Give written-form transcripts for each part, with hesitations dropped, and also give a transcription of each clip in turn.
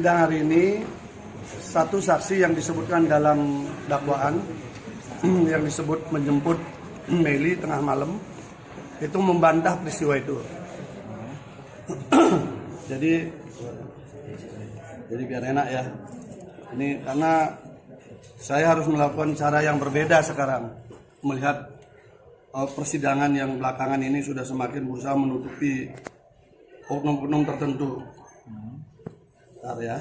sidang hari ini, satu saksi yang disebutkan dalam dakwaan yang disebut menjemput Meli tengah malam itu membantah peristiwa itu. jadi biar enak ya. Ini karena saya harus melakukan cara yang berbeda sekarang, melihat persidangan yang belakangan ini sudah semakin berusaha menutupi oknum-oknum tertentu. Bentar ya,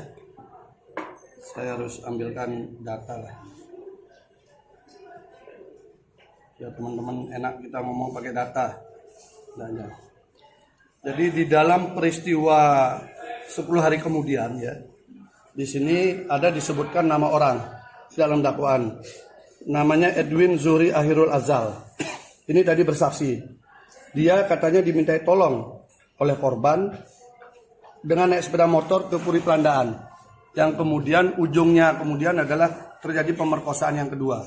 saya harus ambilkan data lah. Ya teman-teman, enak kita ngomong pakai data. Jadi di dalam peristiwa 10 hari kemudian ya, di sini ada disebutkan nama orang di dalam dakwaan. Namanya Edwin Zuhri Akhirul Azal. Ini tadi bersaksi. Dia katanya dimintai tolong oleh korban dengan naik sepeda motor ke Puri Pelandaan, yang kemudian ujungnya adalah terjadi pemerkosaan yang kedua.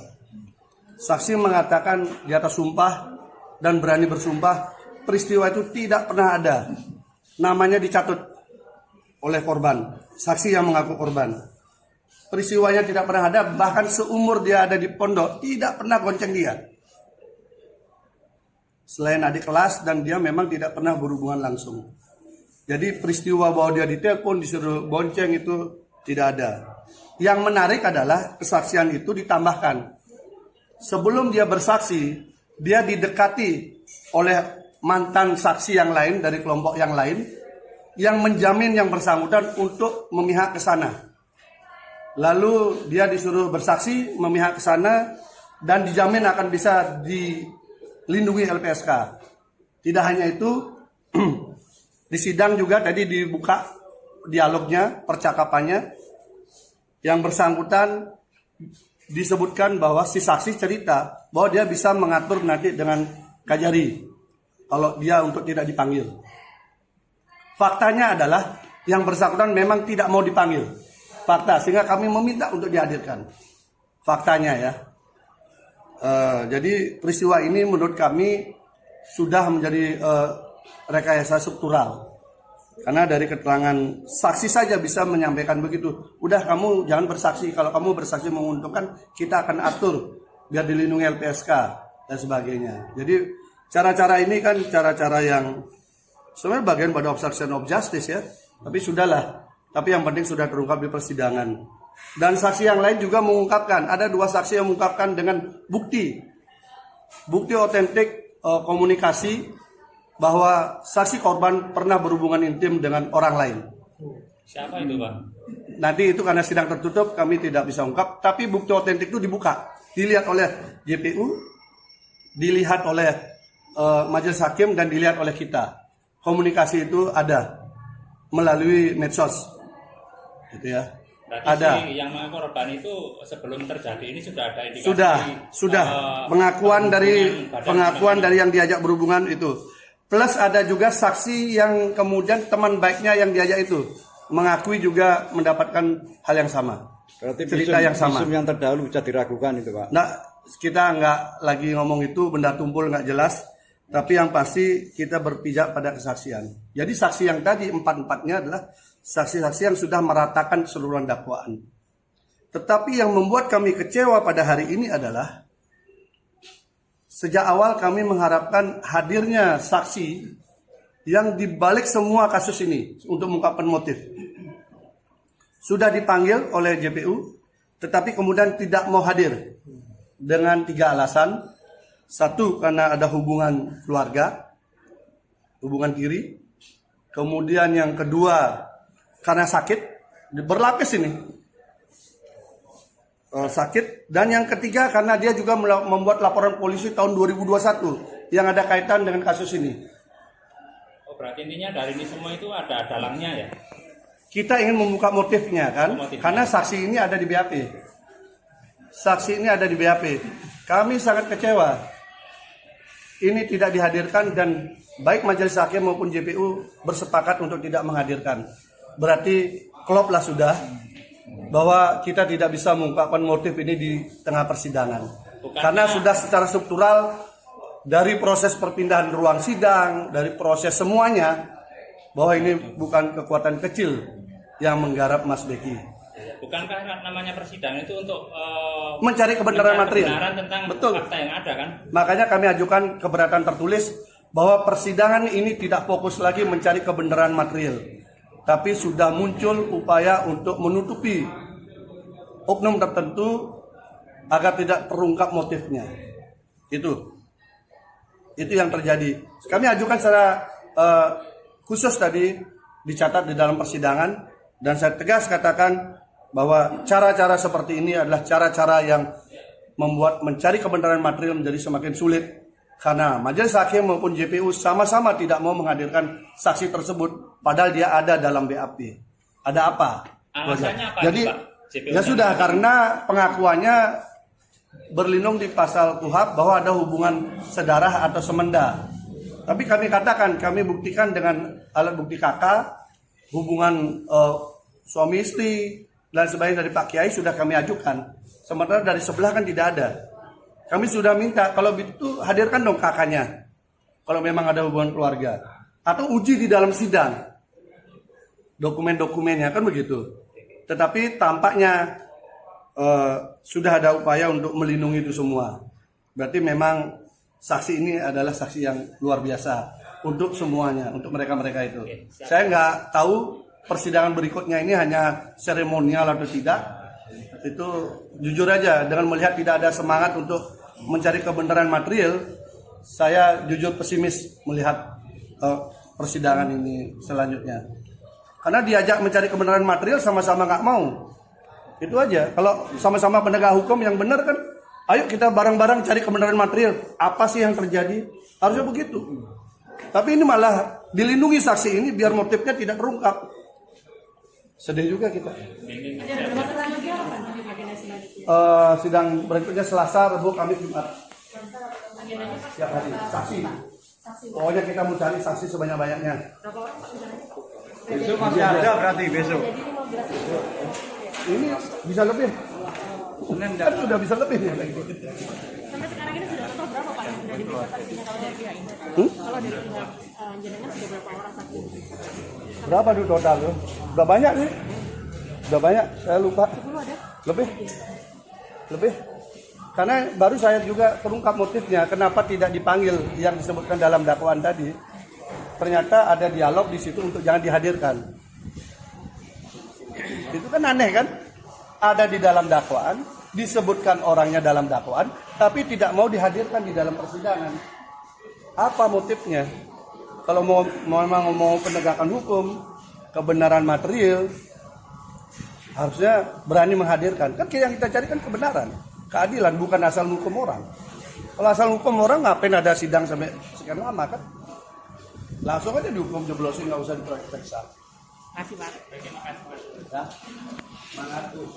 Saksi mengatakan di atas sumpah dan berani bersumpah peristiwa itu tidak pernah ada. Namanya dicatut oleh korban, saksi yang mengaku korban. Peristiwanya tidak pernah ada, bahkan seumur dia ada di pondok tidak pernah gonceng dia. Selain adik kelas, dan dia memang tidak pernah berhubungan langsung. Jadi peristiwa bahwa dia ditelepon, disuruh bonceng itu tidak ada. Yang menarik adalah kesaksian itu ditambahkan. Sebelum dia bersaksi, dia didekati oleh mantan saksi yang lain dari kelompok yang lain yang menjamin yang bersangkutan untuk memihak ke sana. Lalu dia disuruh bersaksi, memihak ke sana, dan dijamin akan bisa dilindungi LPSK. Tidak hanya itu, di sidang juga tadi dibuka dialognya, percakapannya. Yang bersangkutan disebutkan bahwa si saksi cerita bahwa dia bisa mengatur nanti dengan Kajari kalau dia untuk tidak dipanggil. Faktanya adalah yang bersangkutan memang tidak mau dipanggil. Fakta, sehingga kami meminta untuk dihadirkan. Faktanya ya. Jadi peristiwa ini menurut kami sudah menjadi rekayasa struktural. Karena dari keterangan saksi saja bisa menyampaikan begitu. Udah, kamu jangan bersaksi. Kalau kamu bersaksi menguntungkan, kita akan atur biar dilindungi LPSK dan sebagainya. Jadi cara-cara ini kan cara-cara yang sebenarnya bagian pada obstruction of justice ya. Tapi sudahlah. Tapi yang penting sudah terungkap di persidangan. Dan saksi yang lain juga mengungkapkan. Ada 2 saksi yang mengungkapkan dengan bukti otentik komunikasi bahwa saksi korban pernah berhubungan intim dengan orang lain. Siapa itu, Pak? Nanti itu karena sidang tertutup kami tidak bisa ungkap, tapi bukti otentik itu dibuka, dilihat oleh JPU, dilihat oleh majelis hakim, dan dilihat oleh kita. Komunikasi itu ada melalui medsos, gitu ya. Berarti ada. Si yang korban itu sebelum terjadi ini sudah ada indikasi. Sudah pengakuan dari yang diajak berhubungan itu. Plus ada juga saksi yang kemudian teman baiknya yang diajak itu mengakui juga mendapatkan hal yang sama. Berarti cerita yang sama. Visum yang terdahulu bisa diragukan itu, Pak. Nah, kita nggak lagi ngomong itu, benda tumpul nggak jelas. Tapi yang pasti kita berpijak pada kesaksian. Jadi saksi yang tadi 4-4-nya adalah saksi-saksi yang sudah meratakan keseluruhan dakwaan. Tetapi yang membuat kami kecewa pada hari ini adalah sejak awal kami mengharapkan hadirnya saksi yang dibalik semua kasus ini untuk mengungkapkan motif. Sudah dipanggil oleh JPU, tetapi kemudian tidak mau hadir dengan 3 alasan. 1, karena ada hubungan keluarga, hubungan kiri. Kemudian yang kedua, karena sakit, berlapis ini. Sakit. Dan yang ketiga, karena dia juga membuat laporan polisi tahun 2021 yang ada kaitan dengan kasus ini. Oh, berarti intinya dari ini semua itu ada dalangnya ya? Kita ingin membuka motifnya kan, karena saksi ini ada di BAP. Saksi ini ada di BAP. Kami sangat kecewa. Ini tidak dihadirkan, dan baik majelis hakim maupun JPU bersepakat untuk tidak menghadirkan. Berarti kloplah sudah bahwa kita tidak bisa mengungkapkan motif ini di tengah persidangan. Karena sudah secara struktural dari proses perpindahan ruang sidang, dari proses semuanya, bahwa ini bukan kekuatan kecil yang menggarap Mas Beki. Bukankah namanya persidangan itu untuk Mencari kebenaran material. kebenaran tentang Betul. fakta yang ada kan? Makanya kami ajukan keberatan tertulis bahwa persidangan ini tidak fokus lagi mencari kebenaran material, tapi sudah muncul upaya untuk menutupi oknum tertentu agar tidak terungkap motifnya. Itu yang terjadi. Kami ajukan secara khusus tadi dicatat di dalam persidangan, dan saya tegas katakan bahwa cara-cara seperti ini adalah cara-cara yang membuat mencari kebenaran material menjadi semakin sulit, karena majelis hakim maupun JPU sama-sama tidak mau menghadirkan saksi tersebut padahal dia ada dalam BAP. Ada apa? Alasannya apa? Jadi Pak? JPU ya sudah, karena pengakuannya berlindung di pasal KUHP bahwa ada hubungan sedarah atau semenda. Tapi kami katakan, kami buktikan dengan alat bukti KK, hubungan suami istri dan sebagainya dari Pak Kiai sudah kami ajukan. Sementara dari sebelah kan tidak ada. Kami sudah minta kalau itu hadirkan dong kakaknya, kalau memang ada hubungan keluarga, atau uji di dalam sidang dokumen-dokumennya, kan begitu. Tetapi tampaknya sudah ada upaya untuk melindungi itu semua. Berarti memang saksi ini adalah saksi yang luar biasa untuk semuanya, untuk mereka-mereka itu. Saya nggak tahu persidangan berikutnya ini hanya seremonial atau tidak. Itu jujur aja, dengan melihat tidak ada semangat untuk mencari kebenaran material, saya jujur pesimis melihat persidangan ini selanjutnya. Karena diajak mencari kebenaran material sama-sama nggak mau. Itu aja. Kalau sama-sama penegak hukum yang benar kan, ayo kita bareng-bareng cari kebenaran material. Apa sih yang terjadi? Harusnya begitu. Tapi ini malah dilindungi saksi ini biar motifnya tidak terungkap. Sedih juga kita. Sidang berikutnya Selasa, Rabu, Kamis, Jumat. Setiap hari. Saksi. Pokoknya kita mau cari saksi sebanyak-banyaknya. Besok masih ada berarti besok. Ini bisa lebih. Senin Kan sudah bisa lebih. Sampai sekarang ini sudah total berapa Pak yang sudah diperiksa saksinya kalau dari pihak ini? Kalau dari pihak jenengan sudah berapa orang saksi? Berapa tuh total tuh? Udah banyak nih. Udah banyak, saya lupa. 10 ada? Lebih. Karena baru saya juga terungkap motifnya, kenapa tidak dipanggil yang disebutkan dalam dakwaan tadi. Ternyata ada dialog di situ untuk jangan dihadirkan. Itu kan aneh kan? Ada di dalam dakwaan, disebutkan orangnya dalam dakwaan, tapi tidak mau dihadirkan di dalam persidangan. Apa motifnya? Kalau memang mau penegakan hukum, kebenaran material, harusnya berani menghadirkan. Kan yang kita cari kan kebenaran, keadilan, bukan asal hukum orang. Kalau asal hukum orang, ngapain ada sidang sampai sekian lama kan? Langsung aja dihukum jeblosin, nggak usah diperiksa. Masih Pak. Ya, mana tuh?